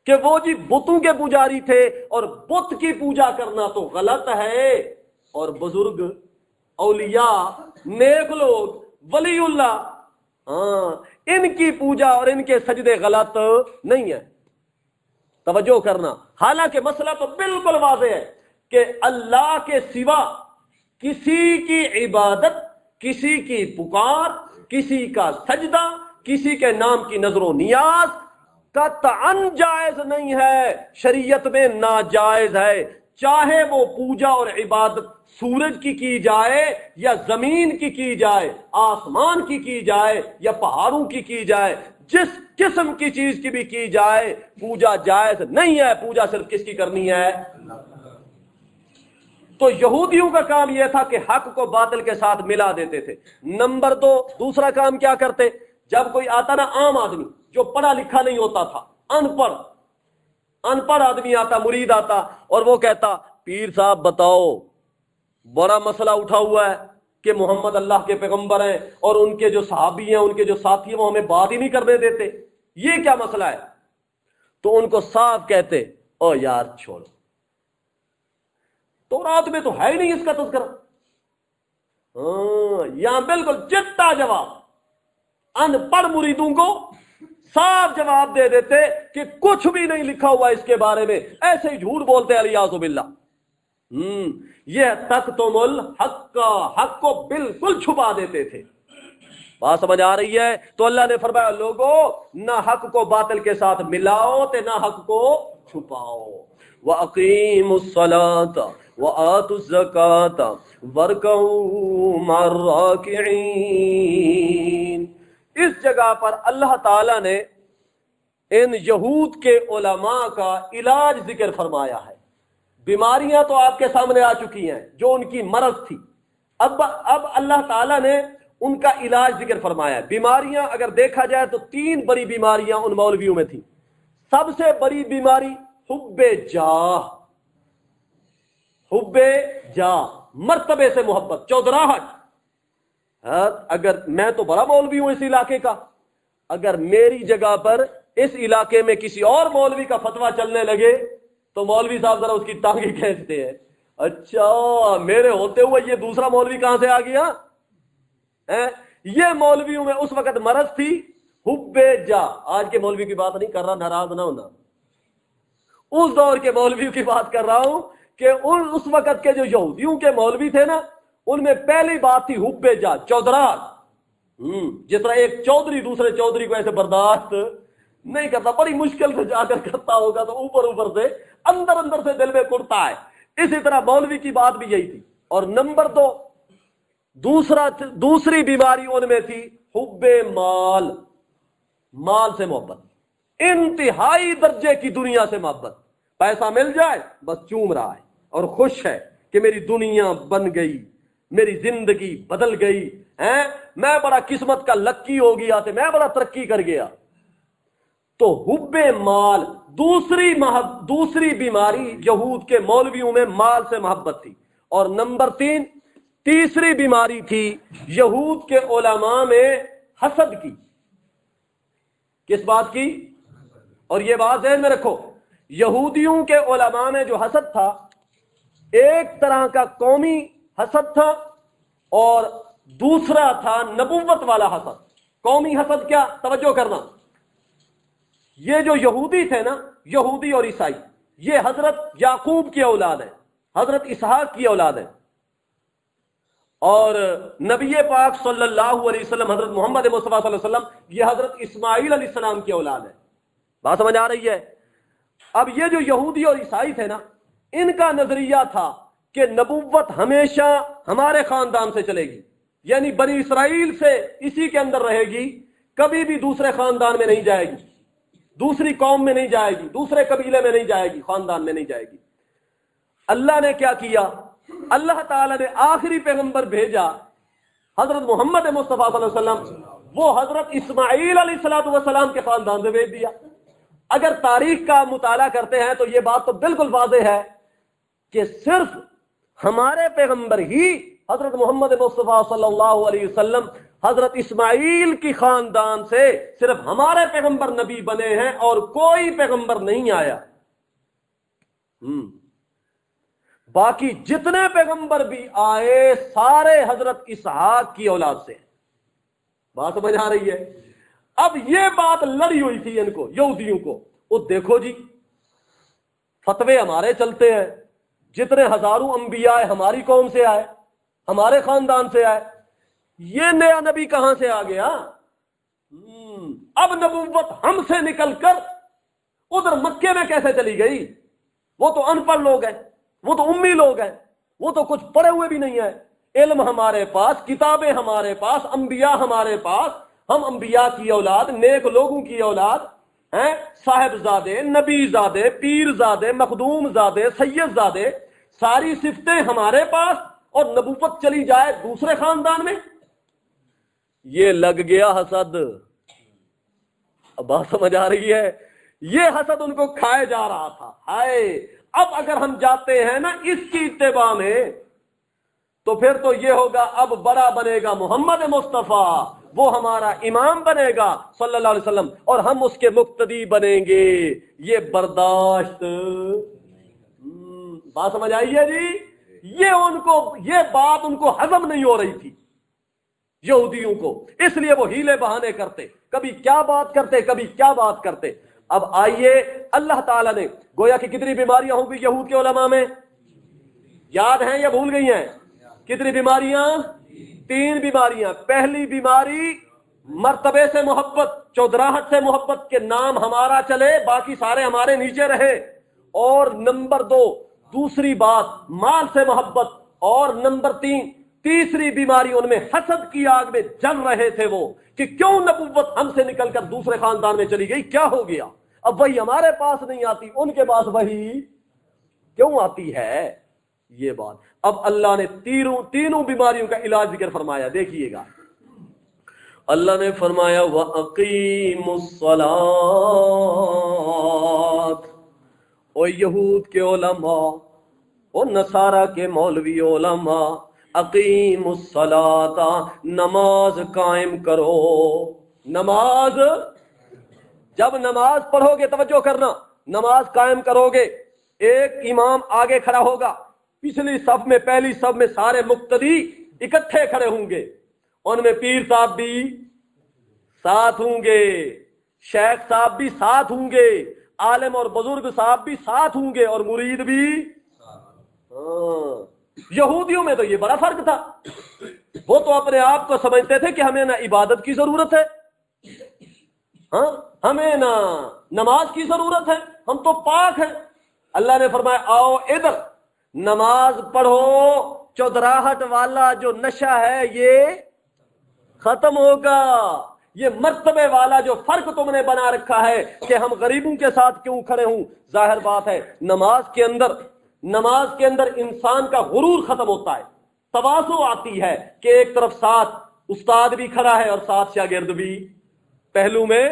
کہ وہ جی بتوں کے پجاری تھے اور بت کی پوجا کرنا تو غلط ہے، اور بزرگ، اولیاء، نیک لوگ، ولی اللہ، ہاں، ان کی پوجا اور ان کے سجدے غلط نہیں ہے۔ توجہ کرنا، حالانکہ مسئلہ تو بالکل واضح ہے کہ اللہ کے سوا کسی کی عبادت، کسی کی پکار، کسی کا سجدہ، کسی کے نام کی نظر و نیاز قطعاً جائز نہیں ہے، شریعت میں ناجائز ہے، چاہے وہ پوجا اور عبادت سورج کی جائے یا زمین کی جائے، آسمان کی جائے یا پہاڑوں کی جائے، جس قسم کی چیز کی بھی کی جائے، پوجا جائز نہیں ہے۔ پوجا صرف کس کی کرنی ہے؟ تو یہودیوں کا کام یہ تھا کہ حق کو باطل کے ساتھ ملا دیتے تھے۔ نمبر دو، دوسرا کام کیا کرتے؟ جب کوئی آتا نا عام آدمی جو پڑھا لکھا نہیں ہوتا تھا، ان پڑھ آدمی آتا، مرید آتا، اور وہ کہتا پیر صاحب بتاؤ، بڑا مسئلہ اٹھا ہوا ہے کہ محمد اللہ کے پیغمبر ہیں اور ان کے جو صحابی ہیں، ان کے جو ساتھی ہیں، وہ ہمیں بات ہی نہیں کرنے دیتے، یہ کیا مسئلہ ہے؟ تو ان کو صاف کہتے او یار چھوڑو، تو رات میں تو ہے ہی نہیں اس کا تذکرہ۔ یہاں بالکل چٹا جواب، ان پڑھ مریدوں کو صاف جواب دے دیتے کہ کچھ بھی نہیں لکھا ہوا اس کے بارے میں، ایسے ہی جھوٹ بولتے الیاذ باللہ۔ یہ تکتم الحق کا، حق کو بالکل چھپا دیتے تھے۔ بات سمجھ آ رہی ہے؟ تو اللہ نے فرمایا لوگو نہ حق کو باطل کے ساتھ ملاؤ تے نہ حق کو چھپاؤ۔ وَأَقِيمُوا الصَّلَاةَ وَآتُوا الزَّكَاةَ وَارْكَعُوا مَعَ الرَّاكِعِينَ۔ اس جگہ پر اللہ تعالی نے ان یہود کے علماء کا علاج ذکر فرمایا ہے۔ بیماریاں تو آپ کے سامنے آ چکی ہیں جو ان کی مرض تھی، اب اللہ تعالیٰ نے ان کا علاج ذکر فرمایا ہے۔ بیماریاں اگر دیکھا جائے تو 3 بڑی بیماریاں ان مولویوں میں تھیں۔ سب سے بڑی بیماری حب جاہ، حب جاہ، مرتبے سے محبت، چودراہٹ۔ اگر میں تو بڑا مولوی ہوں اس علاقے کا، اگر میری جگہ پر اس علاقے میں کسی اور مولوی کا فتویٰ چلنے لگے تو مولوی صاحب ذرا اس کی ٹانگیں کھینچتے ہیں، اچھا میرے ہوتے ہوئے یہ دوسرا مولوی کہاں سے آ گیا؟ یہ مولویوں میں اس وقت مرض تھی حب جا۔ آج کے مولوی کی بات نہیں کر رہا، ناراض نہ ہونا، اس دور کے مولویوں کی بات کر رہا ہوں کہ اس وقت کے جو یہودیوں کے مولوی تھے نا، ان میں پہلی بات تھی حب جا، چودراہٹ۔ جس طرح ایک چودھری دوسرے چودھری کو ایسے برداشت نہیں کرتا، بڑی مشکل سے جا کر کرتا ہوگا تو اوپر سے اندر سے دل میں کڑتا ہے، اسی طرح مولوی کی بات بھی یہی تھی۔ اور نمبر 2، دوسری بیماری ان میں تھی حب مال، مال سے محبت، انتہائی درجے کی دنیا سے محبت۔ پیسہ مل جائے بس چوم رہا ہے اور خوش ہے کہ میری دنیا بن گئی، میری زندگی بدل گئی، میں بڑا قسمت کا لکی ہو گیا تھا، میں بڑا ترقی کر گیا۔ تو حب مال دوسری بیماری یہود کے مولویوں میں مال سے محبت تھی۔ اور نمبر 3، تیسری بیماری تھی یہود کے علماء میں حسد کی۔ کس بات کی؟ اور یہ بات ذہن میں رکھو، یہودیوں کے علماء میں جو حسد تھا، ایک طرح کا قومی حسد تھا اور دوسرا تھا نبوت والا حسد۔ قومی حسد کیا؟ توجہ کرنا، یہ جو یہودی تھے نا، یہودی اور عیسائی، یہ حضرت یعقوب کی اولاد ہے، حضرت اسحاق کی اولاد ہے، اور نبی پاک صلی اللہ علیہ وسلم حضرت محمد مصطفیٰ صلی اللہ علیہ وسلم یہ حضرت اسماعیل علیہ السلام کی اولاد ہے۔ بات سمجھ آ رہی ہے؟ اب یہ جو یہودی اور عیسائی تھے نا، ان کا نظریہ تھا کہ نبوت ہمیشہ ہمارے خاندان سے چلے گی، یعنی بنی اسرائیل سے اسی کے اندر رہے گی، کبھی بھی دوسرے خاندان میں نہیں جائے گی، دوسری قوم میں نہیں جائے گی، دوسرے قبیلے میں نہیں جائے گی، خاندان میں نہیں جائے گی۔ اللہ نے کیا کیا؟ اللہ تعالیٰ نے آخری پیغمبر بھیجا حضرت محمد مصطفیٰ صلی اللہ علیہ وسلم، وہ حضرت اسماعیل علیہ السلام کے خاندان سے بھیج دیا۔ اگر تاریخ کا مطالعہ کرتے ہیں تو یہ بات تو بالکل واضح ہے کہ صرف ہمارے پیغمبر ہی حضرت محمد مصطفیٰ صلی اللہ علیہ وسلم حضرت اسماعیل کی خاندان سے صرف ہمارے پیغمبر نبی بنے ہیں اور کوئی پیغمبر نہیں آیا. باقی جتنے پیغمبر بھی آئے سارے حضرت اسحاق کی اولاد سے. بات سمجھ آ رہی ہے؟ اب یہ بات لڑی ہوئی تھی ان کو یہودیوں کو. وہ دیکھو جی فتوے ہمارے چلتے ہیں، جتنے ہزاروں انبیاء ہماری قوم سے آئے، ہمارے خاندان سے آئے، یہ نیا نبی کہاں سے آ گیا؟ اب نبوت ہم سے نکل کر ادھر مکے میں کیسے چلی گئی؟ وہ تو ان پڑھ لوگ ہیں، وہ تو امی لوگ ہیں، وہ تو کچھ پڑھے ہوئے بھی نہیں ہیں. علم ہمارے پاس، کتابیں ہمارے پاس، انبیاء ہمارے پاس، ہم انبیاء کی اولاد، نیک لوگوں کی اولاد ہیں، صاحب زادے، نبی زادے، پیر زادے، مخدوم زادے، سید زادے، ساری صفتیں ہمارے پاس، اور نبوت چلی جائے دوسرے خاندان میں. یہ لگ گیا حسد. اب بات سمجھ آ رہی ہے؟ یہ حسد ان کو کھائے جا رہا تھا. ہائے اب اگر ہم جاتے ہیں نا اس کی اتباع میں تو پھر تو یہ ہوگا اب بڑا بنے گا محمد مصطفیٰ، وہ ہمارا امام بنے گا صلی اللہ علیہ وسلم، اور ہم اس کے مقتدی بنیں گے. یہ برداشت بات سمجھ آئی ہے جی؟ یہ بات ان کو ہضم نہیں ہو رہی تھی یہودیوں کو، اس لیے وہ ہیلے بہانے کرتے، کبھی کیا بات کرتے کبھی کیا بات کرتے. اب آئیے اللہ تعالیٰ نے گویا کہ کتنی بیماریاں ہوں گی یہود کے علماء میں؟ یاد ہیں یا بھول گئی ہیں؟ کتنی بیماریاں؟ 3 بیماریاں. پہلی بیماری مرتبے سے محبت، چودراہٹ سے محبت کہ نام ہمارا چلے باقی سارے ہمارے نیچے رہے. اور نمبر 2 دوسری بات مال سے محبت. اور نمبر 3 تیسری بیماری ان میں حسد کی آگ میں جل رہے تھے وہ کہ کیوں نبوت ہم سے نکل کر دوسرے خاندان میں چلی گئی، کیا ہو گیا؟ اب وہی ہمارے پاس نہیں آتی، ان کے پاس وہی کیوں آتی ہے؟ یہ بات. اب اللہ نے تینوں بیماریوں کا علاج ذکر فرمایا. دیکھیے گا اللہ نے فرمایا وَأَقِيمُوا الصَّلَاةَ. او یہود کے علماء، او نصارہ کے مولوی علماء، اقیم الصلاۃ، نماز قائم کرو. نماز، جب نماز پڑھو گے توجہ کرنا، نماز قائم کرو گے، ایک امام آگے کھڑا ہوگا، پچھلی صف میں پہلی صف میں سارے مقتدی اکٹھے کھڑے ہوں گے، ان میں پیر صاحب بھی ساتھ ہوں گے، شیخ صاحب بھی ساتھ ہوں گے، عالم اور بزرگ صاحب بھی ساتھ ہوں گے، اور مرید بھی. یہودیوں میں تو یہ بڑا فرق تھا، وہ تو اپنے آپ کو سمجھتے تھے کہ ہمیں نہ عبادت کی ضرورت ہے، ہاں ہمیں نہ نماز کی ضرورت ہے، ہم تو پاک ہیں. اللہ نے فرمایا آؤ ادھر نماز پڑھو، چودراہٹ والا جو نشہ ہے یہ ختم ہوگا. یہ مرتبے والا جو فرق تم نے بنا رکھا ہے کہ ہم غریبوں کے ساتھ کیوں کھڑے ہوں، ظاہر بات ہے نماز کے اندر انسان کا غرور ختم ہوتا ہے، تواضع آتی ہے کہ ایک طرف ساتھ استاد بھی کھڑا ہے اور ساتھ شاگرد بھی، پہلو میں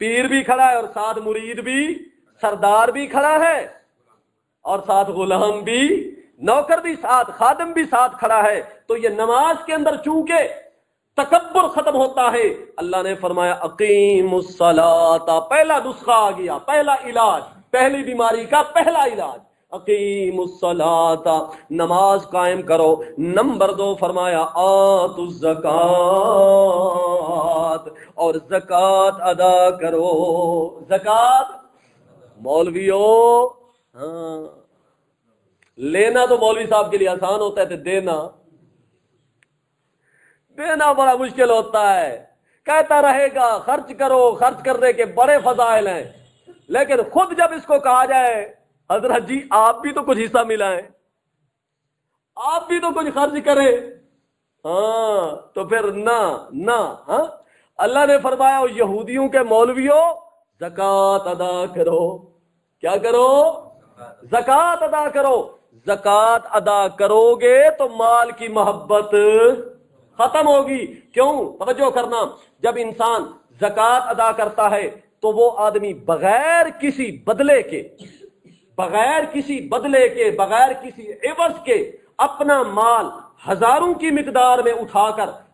پیر بھی کھڑا ہے اور ساتھ مرید بھی، سردار بھی کھڑا ہے اور ساتھ غلام بھی، نوکر بھی ساتھ، خادم بھی ساتھ کھڑا ہے. تو یہ نماز کے اندر چونکہ تکبر ختم ہوتا ہے، اللہ نے فرمایا اقیم الصلاۃ. پہلا نسخہ آ گیا، پہلا علاج، پہلی بیماری کا پہلا علاج، اقیم الصلاۃ، نماز قائم کرو. نمبر 2 فرمایا آتوا الزکات، اور زکات ادا کرو. زکات مولویو، ہاں لینا تو مولوی صاحب کے لیے آسان ہوتا ہے، تو دینا بڑا مشکل ہوتا ہے. کہتا رہے گا خرچ کرو، خرچ کرنے کے بڑے فضائل ہیں، لیکن خود جب اس کو کہا جائے حضرت جی آپ بھی تو کچھ حصہ ملائیں، آپ بھی تو کچھ خرچ کریں، ہاں تو پھر نہ. ہاں اللہ نے فرمایا یہودیوں کے مولویوں زکات ادا کرو. کیا کرو؟ زکات ادا کرو. زکات ادا کرو گے تو مال کی محبت ختم ہوگی. کیوں؟ توجہ کرنا، جب انسان زکات ادا کرتا ہے تو وہ آدمی بغیر کسی بدلے کے، بغیر کسی عوض کے اپنا مال ہزاروں کی مقدار میں اٹھا کر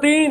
3,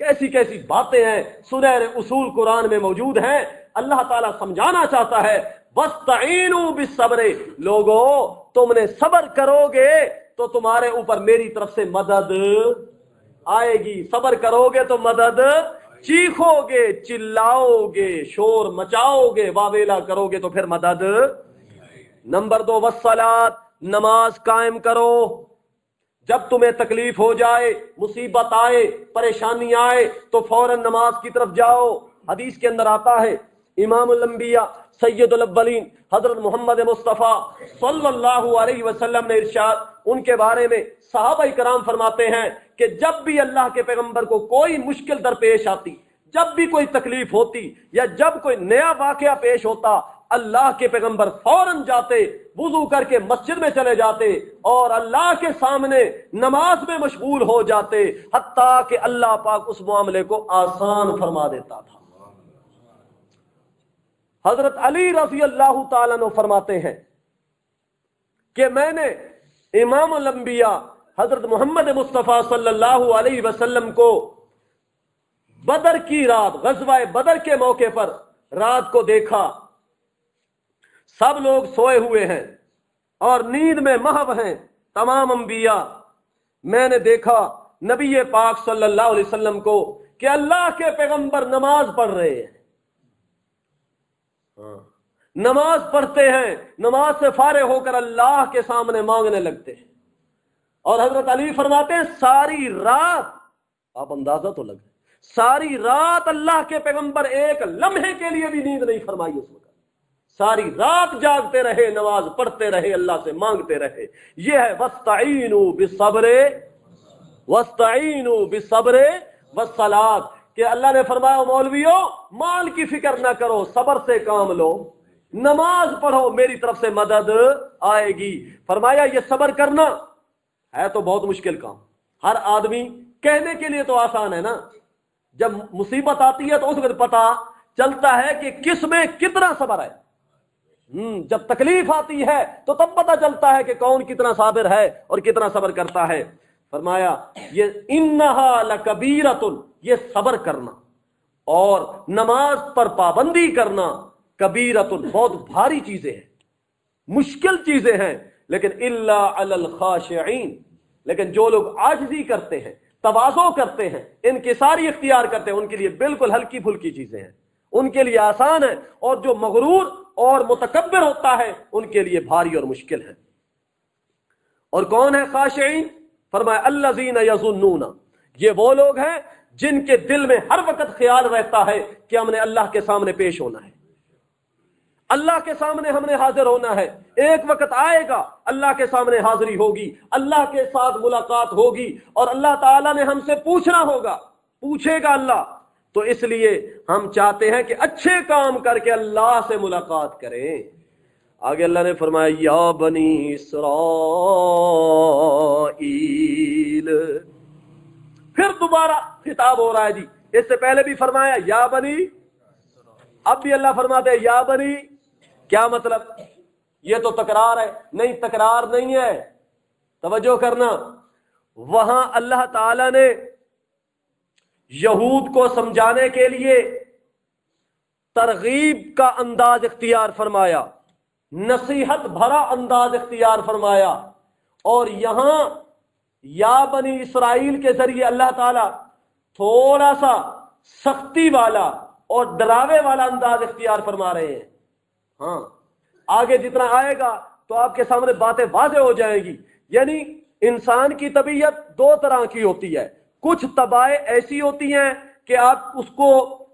کیسی کیسی باتیں ہیں، سنہرے اصول قرآن میں موجود ہیں۔ اللہ تعالیٰ سمجھانا چاہتا ہے وَاسْتَعِینُوا بِالصَّبْرِ، لوگو تم نے صبر کرو گے تو تمہارے اوپر میری طرف سے مدد آئے گی۔ صبر کرو گے تو مدد، چیخو گے، چلاؤ گے، شور مچاؤ گے، واویلا کرو گے تو پھر مدد۔ نمبر 2 والصلاۃ، نماز قائم کرو۔ جب تمہیں تکلیف ہو جائے، مصیبت آئے، پریشانی آئے تو فوراً نماز کی طرف جاؤ۔ حدیث کے اندر آتا ہے امام الانبیاء سید الاولین حضرت محمد مصطفیٰ صلی اللہ علیہ وسلم نے ارشاد، ان کے بارے میں صحابہ کرام فرماتے ہیں کہ جب بھی اللہ کے پیغمبر کو کوئی مشکل درپیش آتی، جب بھی کوئی تکلیف ہوتی یا جب کوئی نیا واقعہ پیش ہوتا، اللہ کے پیغمبر فوراً جاتے، وضو کر کے مسجد میں چلے جاتے اور اللہ کے سامنے نماز میں مشغول ہو جاتے، حتیٰ کہ اللہ پاک اس معاملے کو آسان فرما دیتا تھا۔ حضرت علی رضی اللہ تعالیٰ عنہ فرماتے ہیں کہ میں نے امام الانبیاء حضرت محمد مصطفیٰ صلی اللہ علیہ وسلم کو بدر کی رات، غزوہ بدر کے موقع پر رات کو دیکھا، سب لوگ سوئے ہوئے ہیں اور نیند میں محو ہیں تمام انبیاء۔ میں نے دیکھا نبی پاک صلی اللہ علیہ وسلم کو کہ اللہ کے پیغمبر نماز پڑھ رہے ہیں، نماز پڑھتے ہیں، نماز سے فارغ ہو کر اللہ کے سامنے مانگنے لگتے ہیں۔ اور حضرت علی فرماتے ہیں ساری رات، آپ اندازہ تو لگے، ساری رات اللہ کے پیغمبر ایک لمحے کے لیے بھی نیند نہیں فرمائی اس وقت، ساری رات جاگتے رہے، نماز پڑھتے رہے، اللہ سے مانگتے رہے۔ یہ ہے وَاسْتَعِینُوا بِالصَّبْرِ وَاسْتَعِینُوا بِالصَّبْرِ وَالصَّلَاۃِ، کہ اللہ نے فرمایا مولویوں مال کی فکر نہ کرو، صبر سے کام لو، نماز پڑھو، میری طرف سے مدد آئے گی۔ فرمایا یہ صبر کرنا ہے تو بہت مشکل کام، ہر آدمی کہنے کے لیے تو آسان ہے نا، جب مصیبت آتی ہے تو اس وقت پتہ چلتا ہے کہ کس میں کتنا صبر ہے، جب تکلیف آتی ہے تو تب پتہ چلتا ہے کہ کون کتنا صابر ہے اور کتنا صبر کرتا ہے۔ فرمایا یہ انہا لکبیرۃ، یہ صبر کرنا اور نماز پر پابندی کرنا کبیرۃ، بہت بھاری چیزیں ہیں، مشکل چیزیں ہیں، لیکن الا علی الخاشعین، لیکن جو لوگ عاجزی کرتے ہیں، تواضع کرتے ہیں، انکساری اختیار کرتے ہیں، ان کے لیے بالکل ہلکی پھلکی چیزیں ہیں، ان کے لیے آسان ہے، اور جو مغرور اور متکبر ہوتا ہے ان کے لیے بھاری اور مشکل ہے۔ اور کون ہے خاشعین؟ فرمایا الذین یظنون، یہ وہ لوگ ہیں جن کے دل میں ہر وقت خیال رہتا ہے کہ ہم نے اللہ کے سامنے پیش ہونا ہے، اللہ کے سامنے ہم نے حاضر ہونا ہے، ایک وقت آئے گا اللہ کے سامنے حاضری ہوگی، اللہ کے ساتھ ملاقات ہوگی اور اللہ تعالیٰ نے ہم سے پوچھنا ہوگا، پوچھے گا اللہ، تو اس لیے ہم چاہتے ہیں کہ اچھے کام کر کے اللہ سے ملاقات کریں۔ آگے اللہ نے فرمایا یا بنی اسرائیل، پھر دوبارہ خطاب ہو رہا ہے جی، اس سے پہلے بھی فرمایا یا بنی، اب بھی اللہ فرماتے ہیں یا بنی، کیا مطلب؟ یہ تو تکرار ہے؟ نہیں، تکرار نہیں ہے، توجہ کرنا۔ وہاں اللہ تعالی نے یہود کو سمجھانے کے لیے ترغیب کا انداز اختیار فرمایا، نصیحت بھرا انداز اختیار فرمایا، اور یہاں یا بنی اسرائیل کے ذریعے اللہ تعالیٰ تھوڑا سا سختی والا اور ڈراوے والا انداز اختیار فرما رہے ہیں۔ ہاں آگے جتنا آئے گا تو آپ کے سامنے باتیں واضح ہو جائیں گی۔ یعنی انسان کی طبیعت دو طرح کی ہوتی ہے، کچھ طبائع ایسی ہوتی ہیں کہ آپ اس کو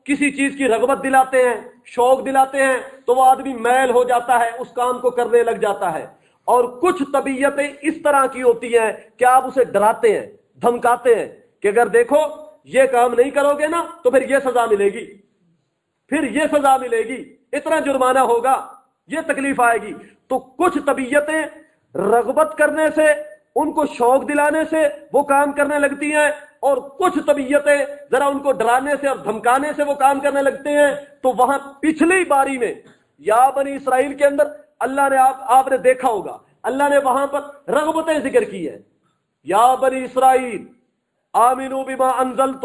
کسی چیز کی رغبت دلاتے ہیں، شوق دلاتے ہیں تو وہ آدمی میل ہو جاتا ہے، اس کام کو کرنے لگ جاتا ہے، اور کچھ طبیعتیں اس طرح کی ہوتی ہیں کہ آپ اسے ڈراتے ہیں، دھمکاتے ہیں کہ اگر دیکھو یہ کام نہیں کرو گے نا تو پھر یہ سزا ملے گی، پھر یہ سزا ملے گی، اتنا جرمانہ ہوگا، یہ تکلیف آئے گی۔ تو کچھ طبیعتیں رغبت کرنے سے، ان کو شوق دلانے سے وہ کام کرنے لگتی ہیں، اور کچھ طبیعتیں ذرا ان کو ڈرانے سے اور دھمکانے سے وہ کام کرنے لگتے ہیں۔ تو وہاں پچھلی باری میں یا بنی اسرائیل کے اندر اللہ نے آپ نے دیکھا ہوگا اللہ نے وہاں پر رغبتیں ذکر کی ہیں، یا بنی اسرائیل آمنوا بما انزلت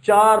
4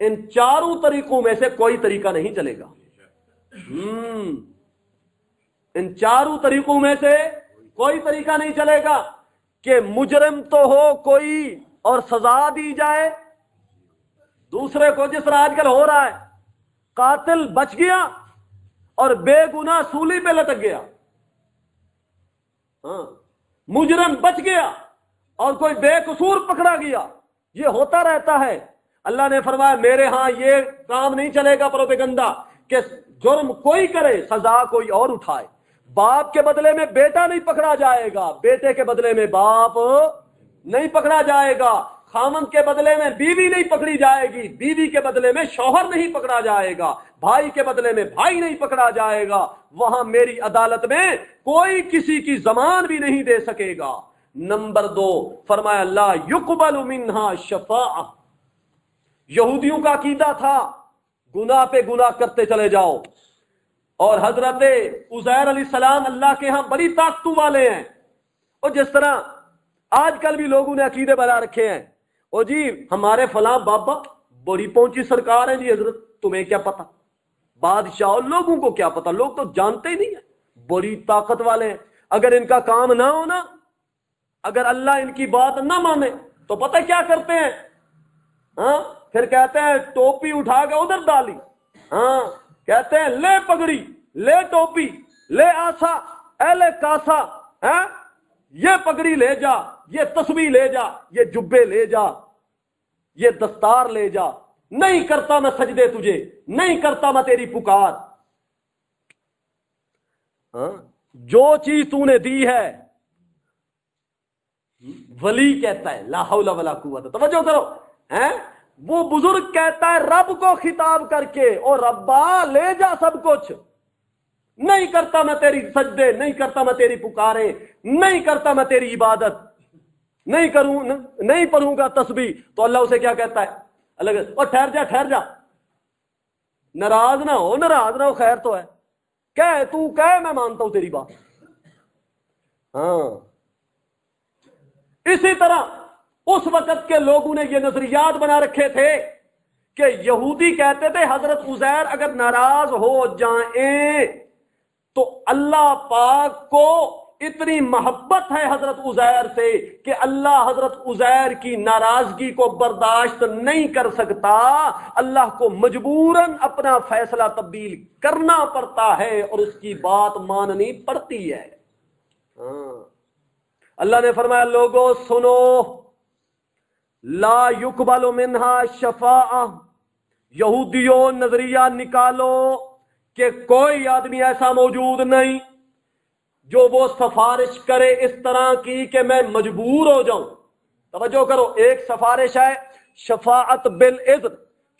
ان چاروں طریقوں میں سے کوئی طریقہ نہیں چلے گا. ان چاروں طریقوں میں سے کوئی طریقہ نہیں چلے گا کہ مجرم تو ہو کوئی اور سزا دی جائے دوسرے کو، جس طرح آج کل ہو رہا ہے. قاتل بچ گیا اور بے گناہ سولی پہ لٹک گیا. مجرم بچ گیا اور کوئی بے قصور پکڑا گیا. یہ ہوتا رہتا ہے. اللہ نے فرمایا میرے ہاں یہ کام نہیں چلے گا پروپیگنڈا کہ جرم کوئی کرے سزا کوئی اور اٹھائے. باپ کے بدلے میں بیٹا نہیں پکڑا جائے گا، بیٹے کے بدلے میں باپ نہیں پکڑا جائے گا، خامند کے بدلے میں بیوی نہیں پکڑی جائے گی، بیوی کے بدلے میں شوہر نہیں پکڑا جائے گا، بھائی کے بدلے میں بھائی نہیں پکڑا جائے گا. وہاں میری عدالت میں کوئی کسی کی ضمان بھی نہیں دے سکے گا. نمبر 2 فرمایا لا یقبل منہا شفاعہ. یہودیوں کا عقیدہ تھا گناہ پہ گناہ کرتے چلے جاؤ، اور حضرت عزیر علیہ السلام اللہ کے ہاں بڑی طاقتوں والے ہیں. اور جس طرح آج کل بھی لوگوں نے عقیدے بنا رکھے ہیں، او جی ہمارے فلاں بابا بڑی پہنچی سرکار ہے. جی حضرت تمہیں کیا پتا، بادشاہ لوگوں کو کیا پتا، لوگ تو جانتے ہی نہیں ہیں، بڑی طاقت والے ہیں. اگر ان کا کام نہ ہونا، اگر اللہ ان کی بات نہ مانے تو پتہ کیا کرتے ہیں؟ پھر کہتے ہیں ٹوپی اٹھا کے ادھر ڈالی. کہتے ہیں لے پگڑی، لے ٹوپی، لے آسا، اے لے کاسا، یہ پگڑی لے جا، یہ تسبیح لے جا، یہ جبے لے جا، یہ دستار لے جا. نہیں کرتا میں سجدے تجھے، نہیں کرتا میں تیری پکار. جو چیز تو نے دی ہے، ولی کہتا ہے لا حول ولا قوت. توجہ کرو، وہ بزرگ کہتا ہے رب کو خطاب کر کے، اور ربا لے جا سب کچھ. نہیں کرتا میں تیری سجدے، نہیں کرتا میں تیری پکارے، نہیں کرتا میں تیری عبادت، نہیں کروں، نہیں پڑھوں گا تسبیح. تو اللہ اسے کیا کہتا ہے؟ اللہ اور ٹھہر جا، ٹھہر جا، ناراض نہ ہو، ناراض نہ ہو، خیر تو ہے، تو کہہ میں مانتا ہوں تیری بات. اسی طرح اس وقت کے لوگوں نے یہ نظریات بنا رکھے تھے کہ یہودی کہتے تھے حضرت عزیر اگر ناراض ہو جائیں تو اللہ پاک کو اتنی محبت ہے حضرت عزیر سے کہ اللہ حضرت عزیر کی ناراضگی کو برداشت نہیں کر سکتا، اللہ کو مجبوراً اپنا فیصلہ تبدیل کرنا پڑتا ہے اور اس کی بات ماننی پڑتی ہے. اللہ نے فرمایا لوگوں سنو، لا یقبل منہا شفاعہ. یہودیوں نظریہ نکالو کہ کوئی آدمی ایسا موجود نہیں جو وہ سفارش کرے اس طرح کی کہ میں مجبور ہو جاؤں. توجہ کرو، ایک سفارش ہے شفاعت بالاذن.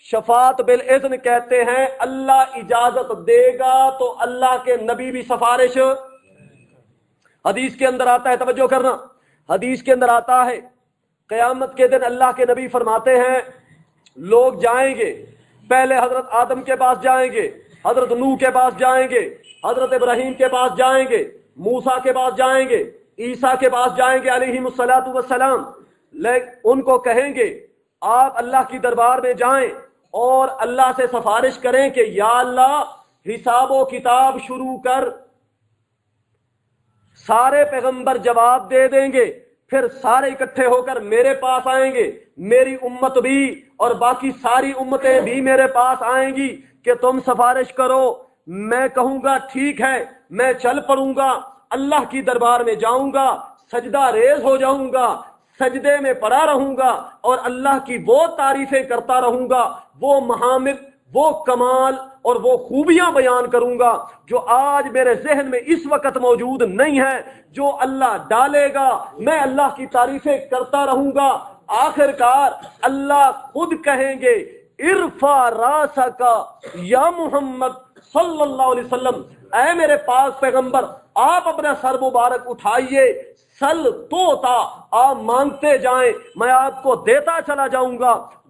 شفاعت بالاذن کہتے ہیں اللہ اجازت دے گا تو اللہ کے نبی بھی سفارش. حدیث کے اندر آتا ہے، توجہ کرنا، حدیث کے اندر آتا ہے قیامت کے دن اللہ کے نبی فرماتے ہیں لوگ جائیں گے، پہلے حضرت آدم کے پاس جائیں گے، حضرت نوح کے پاس جائیں گے، حضرت ابراہیم کے پاس جائیں گے، موسیٰ کے پاس جائیں گے، عیسیٰ کے پاس جائیں گے علیہم الصلاۃ والسلام. ان کو کہیں گے آپ اللہ کی دربار میں جائیں اور اللہ سے سفارش کریں کہ یا اللہ حساب و کتاب شروع کر. سارے پیغمبر جواب دے دیں گے، پھر سارے اکٹھے ہو کر میرے پاس آئیں گے، میری امت بھی اور باقی ساری امتیں بھی میرے پاس آئیں گی کہ تم سفارش کرو. میں کہوں گا ٹھیک ہے، میں چل پڑوں گا، اللہ کی دربار میں جاؤں گا، سجدہ ریز ہو جاؤں گا، سجدے میں پڑا رہوں گا اور اللہ کی وہ تعریفیں کرتا رہوں گا، وہ محامد، وہ کمال اور وہ خوبیاں بیان کروں گا جو آج میرے ذہن میں اس وقت موجود نہیں ہے. جو اللہ ڈالے گا میں اللہ کی تعریفیں کرتا رہوں گا. آخر کار اللہ خود کہیں گے ارفع راسک یا محمد صلی اللہ علیہ وسلم، اے میرے پاس پیغمبر آپ اپنا سر مبارک اٹھائیے، سل توتا، آپ مانگتے جائیں میں آپ کو دیتا چلا جاؤں گا.